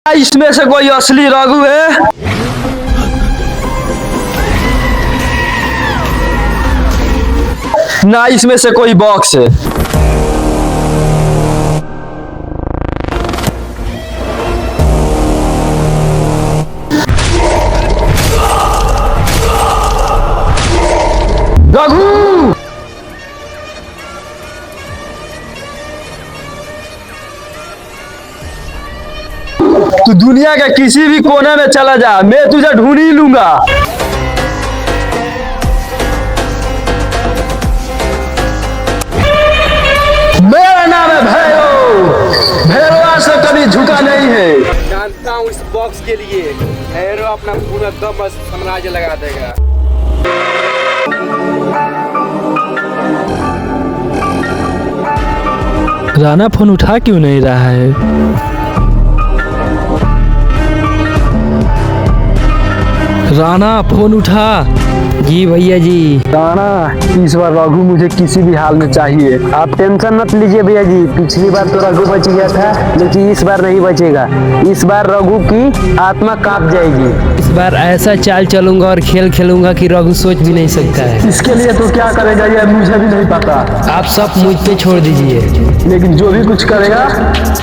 इसमें से कोई असली रघु है? ना इसमें से कोई बॉक्स है। रघु तू दुनिया के किसी भी कोने में चला जा, मैं तुझे ढूंढ ही लूंगा। मेरा नाम है भैरव, भैरव आज से कभी झुका नहीं है। जानता हूँ इस बॉक्स के लिए भैरव अपना पूरा दम साम्राज्य लगा देगा। राणा फोन उठा क्यों नहीं रहा है? राणा फोन उठा। जी भैया जी। राणा इस बार रघु मुझे किसी भी हाल में चाहिए। आप टेंशन मत लीजिए भैया जी, पिछली बार तो रघु बच गया था, लेकिन इस बार नहीं बचेगा। इस बार रघु की आत्मा कांप जाएगी। इस बार ऐसा चाल चलूंगा और खेल खेलूंगा कि रघु सोच भी नहीं सकता है। इसके लिए तो क्या करेगा ये मुझे भी नहीं पता। आप सब मुझ पे छोड़ दीजिए, लेकिन जो भी कुछ करेगा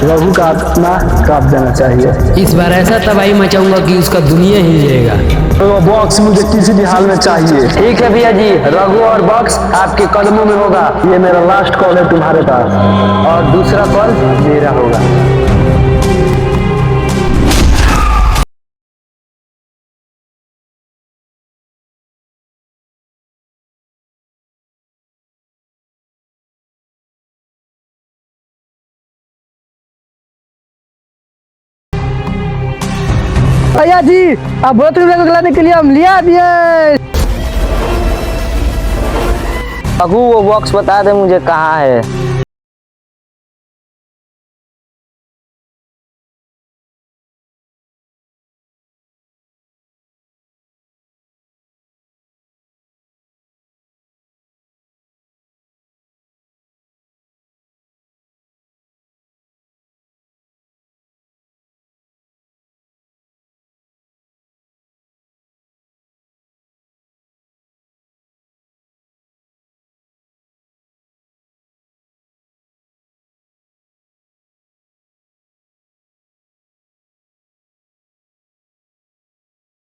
रघु का आत्मा कांप देना चाहिए। इस बार ऐसा तबाही मचाऊंगा कि उसका दुनिया हिल जाएगा। तो बॉक्स मुझे किसी भी हाल में चाहिए। ठीक है भैया जी, रघु और बॉक्स आपके कदमों में होगा। ये मेरा लास्ट कॉल है तुम्हारे पास, और दूसरा कॉल मेरा होगा। भैया जी अब बहुत रुपये को लाने के लिए हम लिया दिए। रघु वो बॉक्स बता दे मुझे कहाँ है।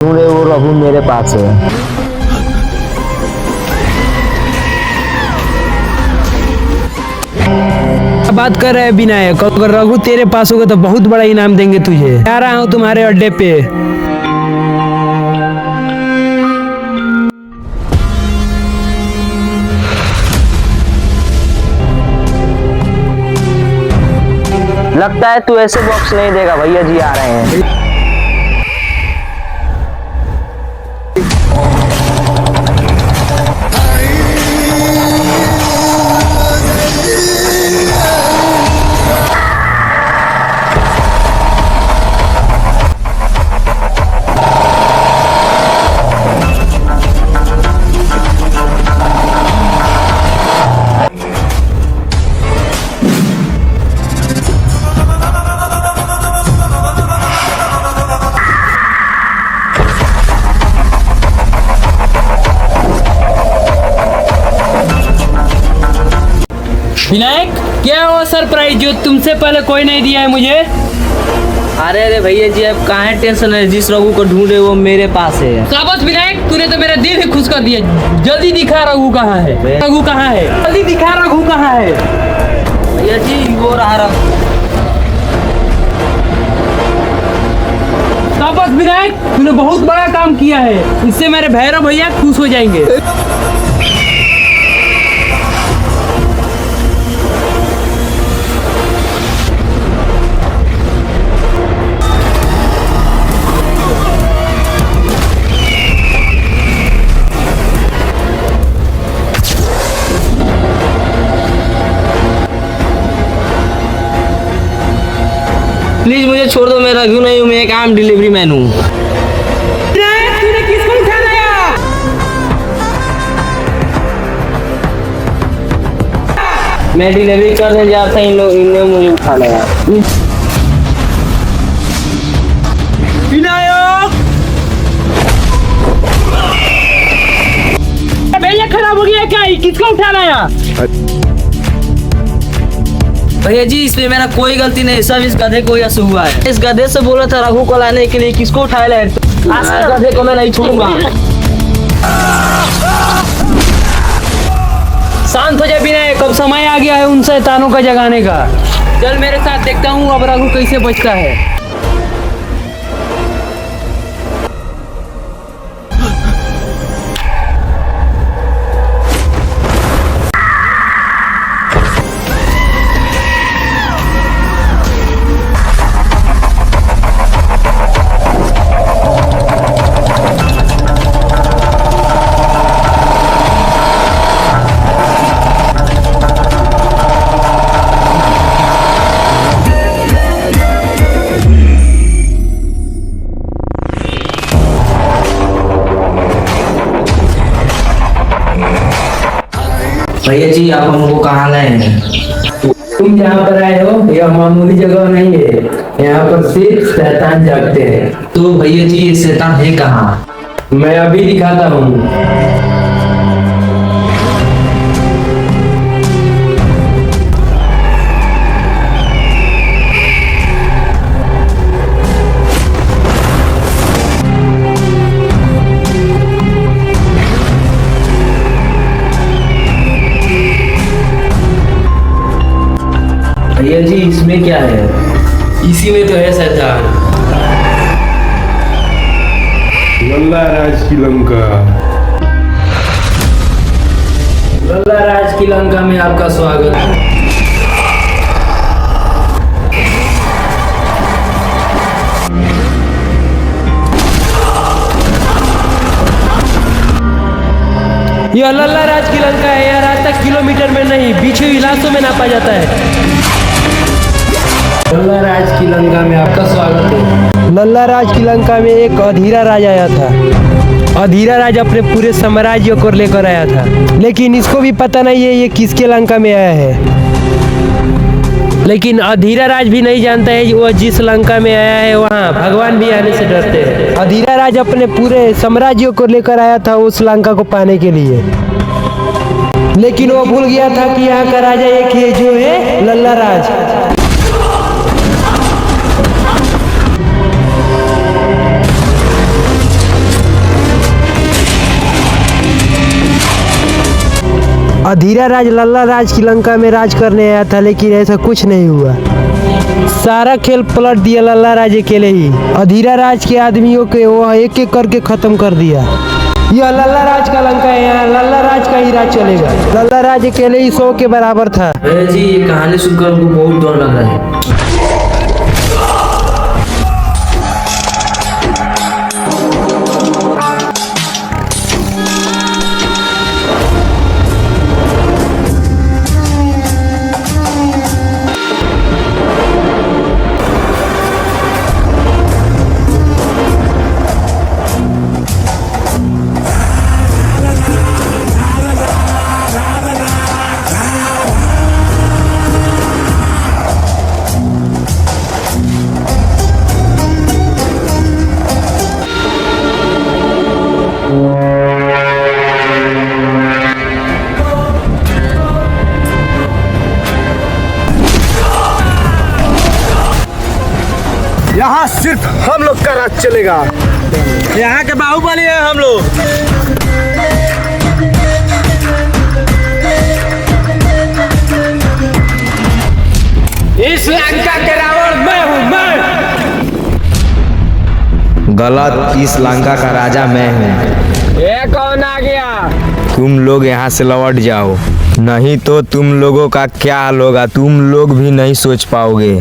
ढूंढे वो रघु मेरे पास है। बात कर रहे हैं विनायक, अगर रघु तेरे पास होगा तो बहुत बड़ा इनाम देंगे तुझे। आ रहा हूँ तुम्हारे अड्डे पे। लगता है तू ऐसे बॉक्स नहीं देगा, भैया जी आ रहे हैं। विनायक, क्या वो सरप्राइज जो तुमसे पहले कोई नहीं दिया है मुझे? अरे भैया जी, अब कहाँ टेंशन है, जिस रघु को ढूंढे वो मेरे पास है। शाबाश विनायक, तूने तो मेरा दिल ही खुश कर दिया। जल्दी दिखा रघु कहाँ है, रघु कहाँ है, जल्दी दिखा रघु कहाँ है। भैया जी वो रहा रघु। शाबाश विनायक, तूने बहुत बड़ा काम किया है। इससे मेरे भैरव भैया खुश हो जाएंगे। प्लीज मुझे छोड़ दो, मैं रघु नहीं हूँ, मैं एक आम डिलीवरी मैन हूँ। तूने किसको उठा लाया? मैं डिलीवरी करने जाता इन लोग, इनने मुझे उठा लाया। विनायक, भैया खराब हो गया क्या? किसको उठा लाया? भैया जी इसमें मेरा कोई गलती नहीं, सब इस गधे को यश हुआ है। इस गधे से बोला था रघु को लाने के लिए, किसको उठाया लाए? आज इस गधे को मैं नहीं छोड़ूंगा। शांत हो जाए विनायक, अब समय आ गया है उन शैतानों का जगाने का। चल मेरे साथ, देखता हूँ अब रघु कैसे बचता है। भैया जी आप हमको कहाँ लाए हैं? तुम जहाँ पर आए हो यह मामूली जगह नहीं है, यहाँ पर सिर्फ शैतान जागते हैं। तो भैया जी ये शैतान है कहाँ? मैं अभी दिखाता हूँ। भैया जी इसमें क्या है? इसी में तो है शैतान। लल्ला राज की लंका। लल्ला राज की लंका में आपका स्वागत है। यह लल्ला राज की लंका है। यह रास्ता किलोमीटर में नहीं, बीच इलाकों में नापा जाता है। लल्ला राज की लंका में आपका स्वागत है। लल्ला राज की लंका में एक अधीरा राज आया था। अधीरा राज अपने पूरे साम्राज्य को लेकर आया था, लेकिन इसको भी पता नहीं है ये किसके लंका में आया है। लेकिन अधीरा राज भी नहीं जानता है वो जिस लंका में आया है वहाँ भगवान भी आने से डरते हैं। अधीरा राज अपने पूरे साम्राज्य को लेकर आया था उस लंका को पाने के लिए, लेकिन वो भूल गया था कि यहाँ का राजा एक है जो है लल्ला राज। अधीरा राज लल्ला राज की लंका में राज करने आया था, लेकिन ऐसा कुछ नहीं हुआ। सारा खेल पलट दिया लल्ला राज अकेले ही। अधीरा राज के आदमियों के वो एक एक करके खत्म कर दिया। यह लल्ला राज का लंका है, यहाँ लल्ला राज का ही राज चलेगा। लल्ला राज अकेले ही 100 के बराबर था। भैया जी ये कहानी सुनकर हमको बहुत डर लग रहा है। यहाँ सिर्फ हम लोग का राज चलेगा। यहाँ के बाहुबली है हम लोग। इस लंका के रावण मैं हूँ, मैं। गलत, इस लंका का राजा मैं हूँ। ये कौन आ गया? तुम लोग यहाँ से लौट जाओ, नहीं तो तुम लोगों का क्या हाल होगा तुम लोग भी नहीं सोच पाओगे।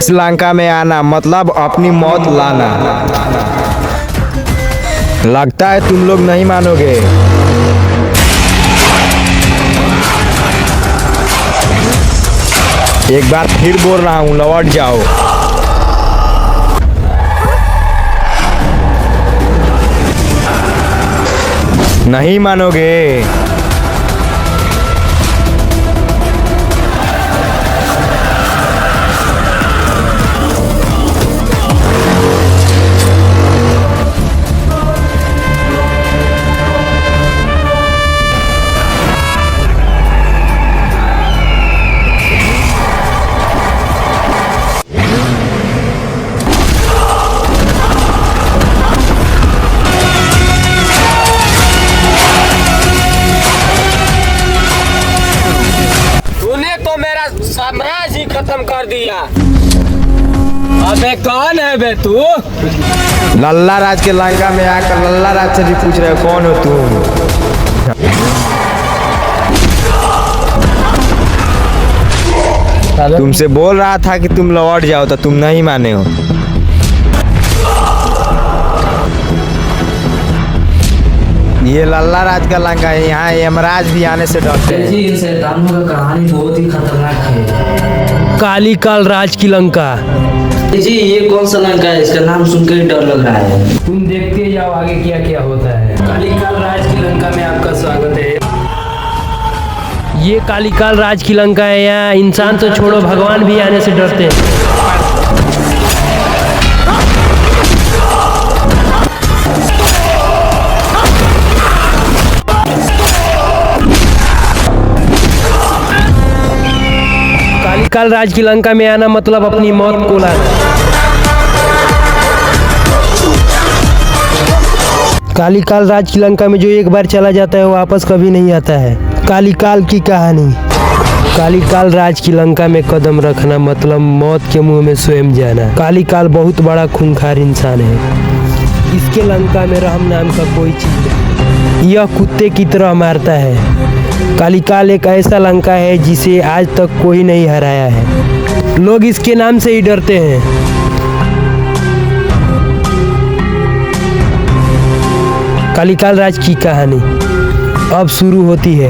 इस लंका में आना मतलब अपनी मौत लाना। लगता है तुम लोग नहीं मानोगे। एक बार फिर बोल रहा हूँ, लौट जाओ। नहीं मानोगे। तूने तो मेरा साम्राज्य ही खत्म कर दिया। अबे कौन है बे तू? लल्ला राज के लंका में आकर लल्ला राज से भी पूछ रहे हो कौन हो तुम। तुमसे बोल रहा था कि तुम लौट जाओ तो तुम नहीं माने हो। ये लल्ला राज का लंका है, यहाँ यमराज भी आने से डरते हैं। जी इन शैतानों का कहानी बहुत ही खतरनाक है। काली काल राज की लंका। जी ये कौन सा लंका है? इसका नाम सुनकर ही डर लग रहा है। तुम देखते जाओ आगे क्या क्या होता है। कालीकाल राज की लंका में आपका स्वागत है। ये कालीकाल राज की लंका है। यहाँ इंसान तो छोड़ो, भगवान भी आने से डरते हैं। कालीकाल राज की लंका में आना मतलब अपनी मौत को लाना। कालीकाल राज की लंका में जो एक बार चला जाता है वो वापस कभी नहीं आता है। कालीकाल की कहानी। कालीकाल राज की लंका में कदम रखना मतलब मौत के मुंह में स्वयं जाना। कालीकाल बहुत बड़ा खूंखार इंसान है। इसके लंका में रहम नाम का कोई चीज नहीं। यह कुत्ते की तरह मारता है। कालीकाल एक ऐसा लंका है जिसे आज तक कोई नहीं हराया है। लोग इसके नाम से ही डरते हैं। कालीकाल राज की कहानी अब शुरू होती है।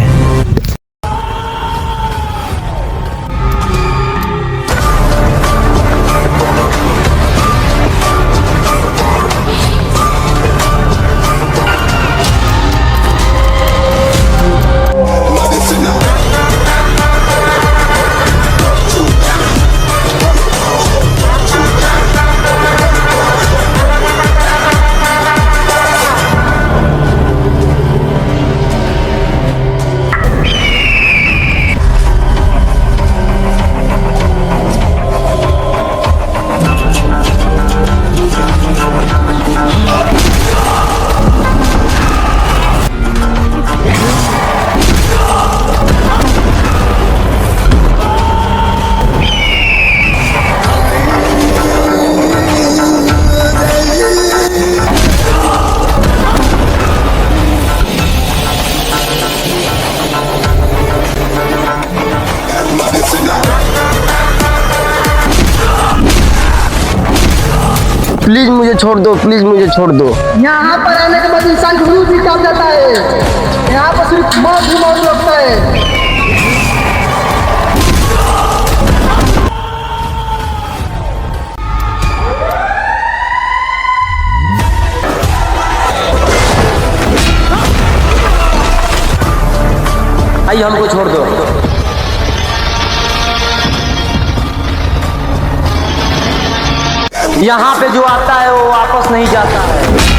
प्लीज मुझे छोड़ दो, प्लीज मुझे छोड़ दो। यहाँ पर आने के बाद इंसान को रूह भी काम जाता है। यहाँ पर सिर्फ मौत ही मौत लगता है। आइए हमको छोड़ दो। यहाँ पे जो आता है वो वापस नहीं जाता है।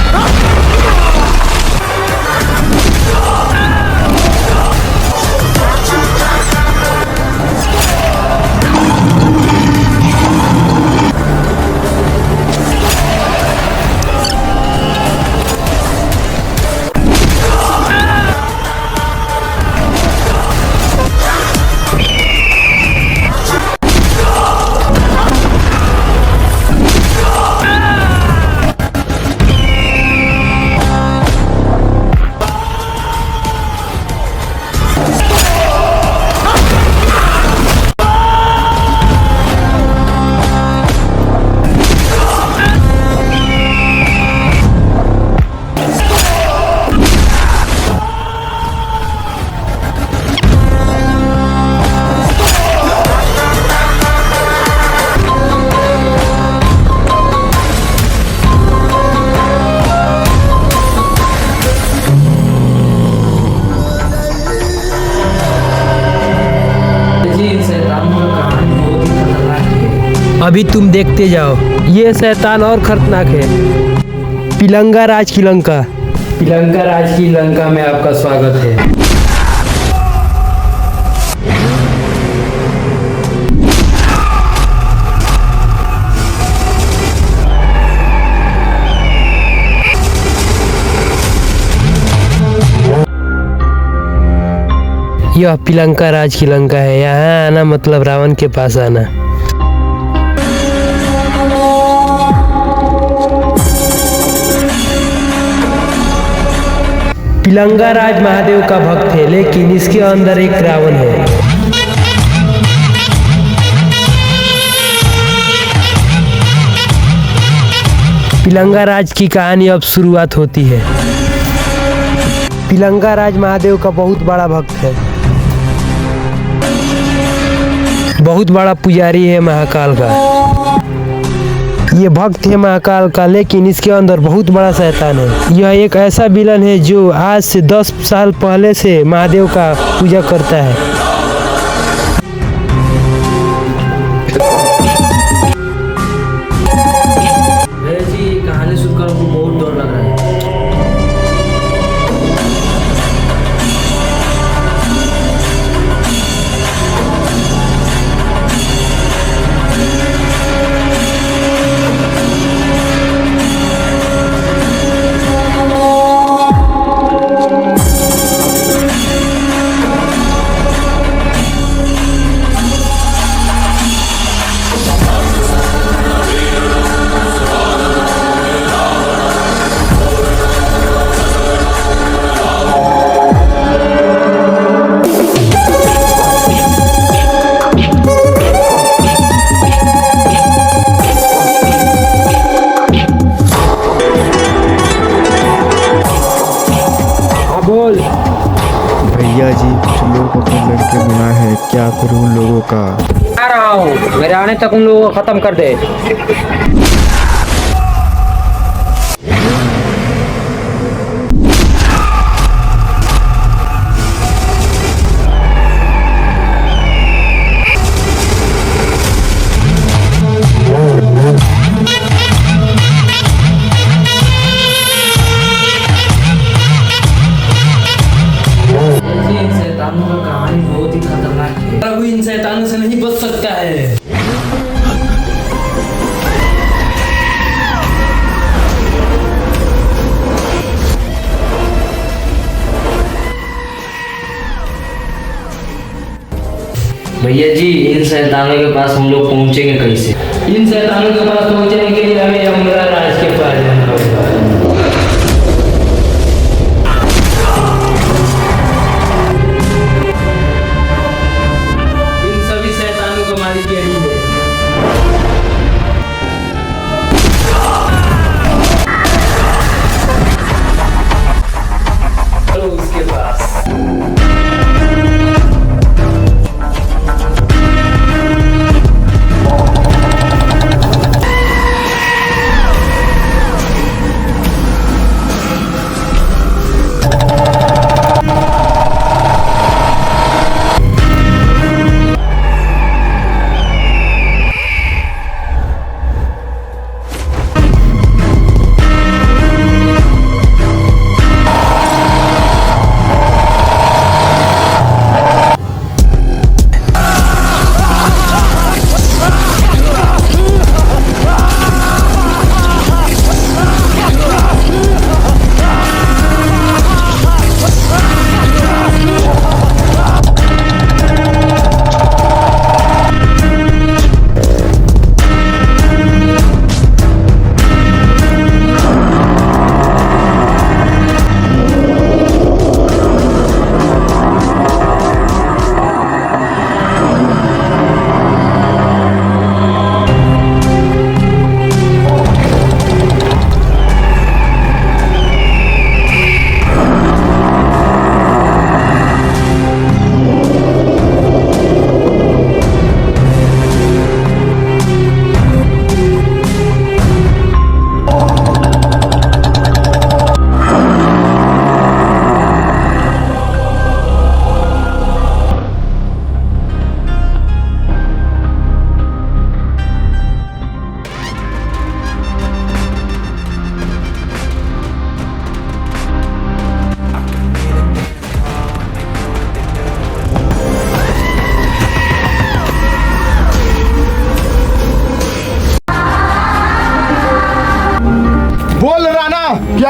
अभी तुम देखते जाओ, ये शैतान और खतरनाक है। पिलंगा राज की लंका, पिलंगा राज की लंका में आपका स्वागत है। यह पिलंका राज की लंका है। यहाँ आना मतलब रावण के पास आना। पिलंगा राज महादेव का भक्त है, लेकिन इसके अंदर एक रावण है। पिलंगा राज की कहानी अब शुरुआत होती है। पिलंगा राज महादेव का बहुत बड़ा भक्त है, बहुत बड़ा पुजारी है महाकाल का। ये भक्त है महाकाल का, लेकिन इसके अंदर बहुत बड़ा शैतान है। यह एक ऐसा विलन है जो आज से 10 साल पहले से महादेव का पूजा करता है। जी कहानी सुनकर हमको बहुत डर लग रहा है। बोल। भैया जी कुछ लोग अपने लड़के बुलाए हैं, क्या करूं उन लोगों का? आ रहा हूँ, मेरे आने तक उन लोगों को खत्म कर दे। इन शैतानों का कहानी बहुत ही खतरनाक है। प्रभु इन शैतानों से नहीं बच सकता है। भैया जी इन शैतानों के पास हम लोग पहुंचेंगे कैसे? इन शैतानों के पास पहुंचने के लिए हमें यमराज राज के पास जाना होगा। इन सभी शैतानों को मारी के लिए चलो उसके पास।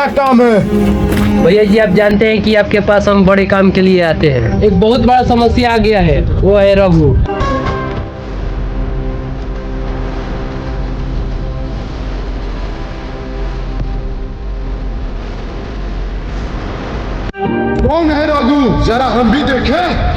क्या काम है? भैया जी आप जानते हैं कि आपके पास हम बड़े काम के लिए आते हैं। एक बहुत बड़ा समस्या आ गया है, वो है रघु। कौन है रघु? जरा हम भी देखें।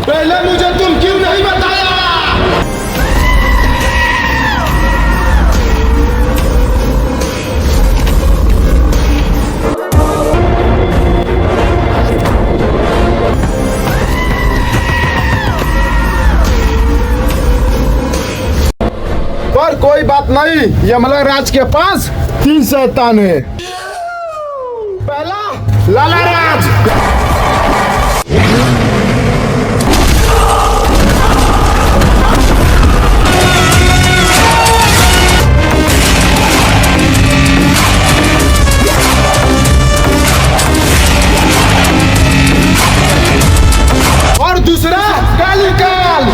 पहले मुझे तुम क्यों नहीं बताया? पर कोई बात नहीं, यमला राज के पास 3 शैतान है। पहला लाला राज, और दूसरा कालिकाल।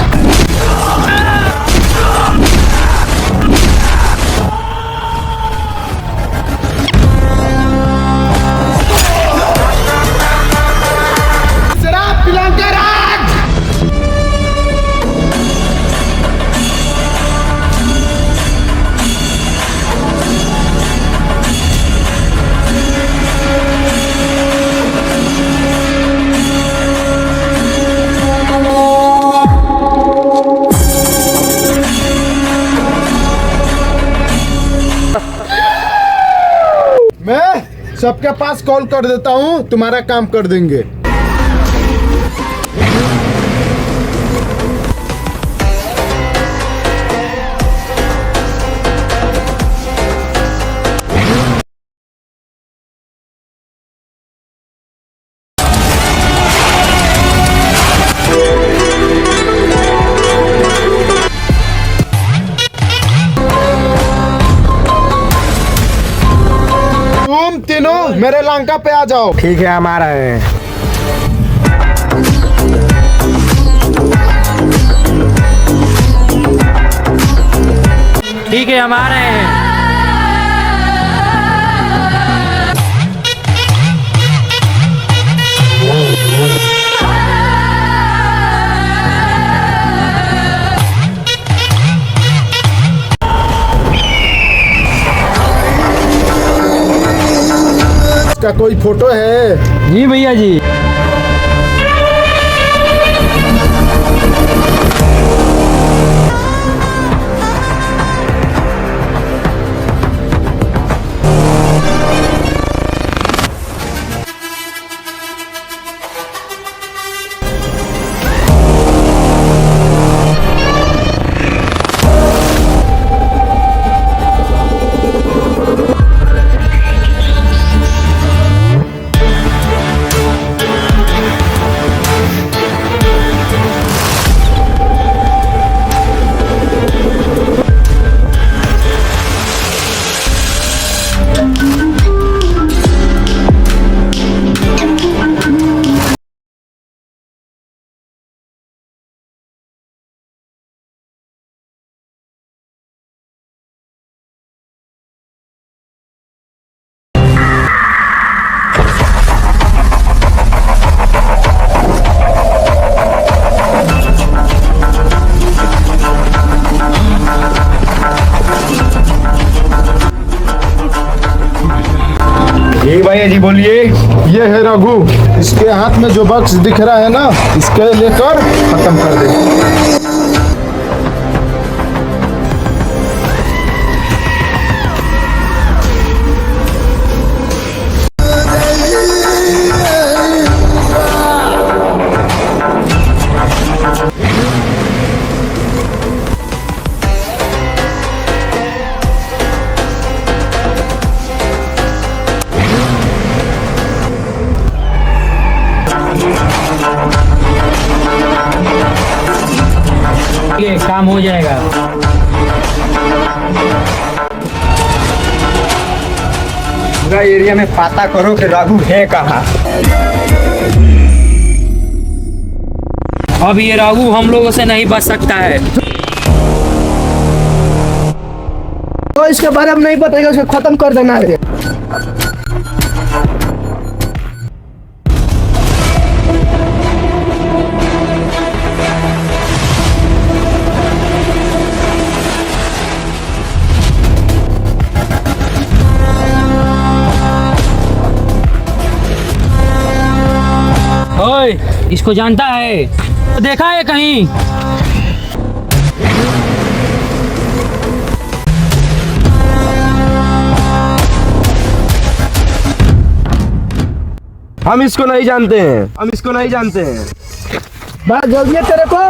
तीसरा पिलंका राज। मैं सबके पास कॉल कर देता हूँ, तुम्हारा काम कर देंगे। तुम तीनों मेरे लंका पे आ जाओ। ठीक है, हम आ रहे हैं। ठीक है हम आ रहे हैं। इसका कोई फोटो है? जी भैया जी। बोलिए। ये है रघु, इसके हाथ में जो बक्स दिख रहा है ना, इसके लेकर खत्म कर दे। ये काम हो जाएगा। पूरा एरिया में पता करो कि रघु है कहाँ। अब ये रघु हम लोगों से नहीं बच सकता है। तो इसके बारे में नहीं बताएगा, उसको खत्म कर देना है। ओए, इसको जानता है? तो देखा है कहीं? हम इसको नहीं जानते हैं, हम इसको नहीं जानते हैं। बात जल्दी है तेरे को।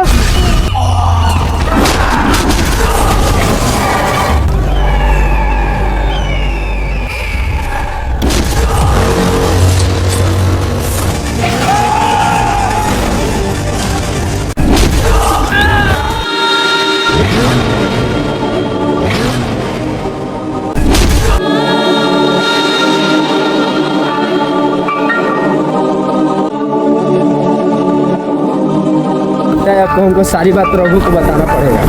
आपको हमको सारी बात रघु को बताना पड़ेगा।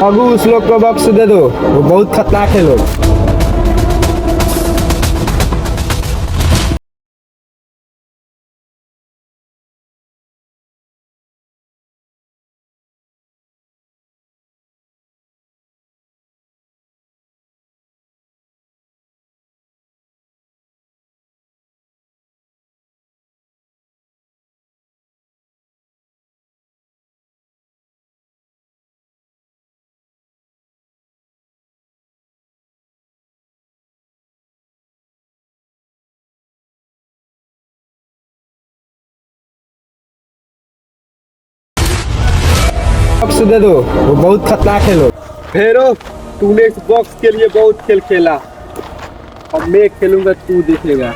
रघु, उस लोग को बक्स दे दो, वो बहुत खतरनाक है लोग। बॉक्स दे दो, वो बहुत खतरनाक है लोग। फेरो, तूने इस बॉक्स के लिए बहुत खेल खेला, अब मैं खेलूंगा, तू देखेगा।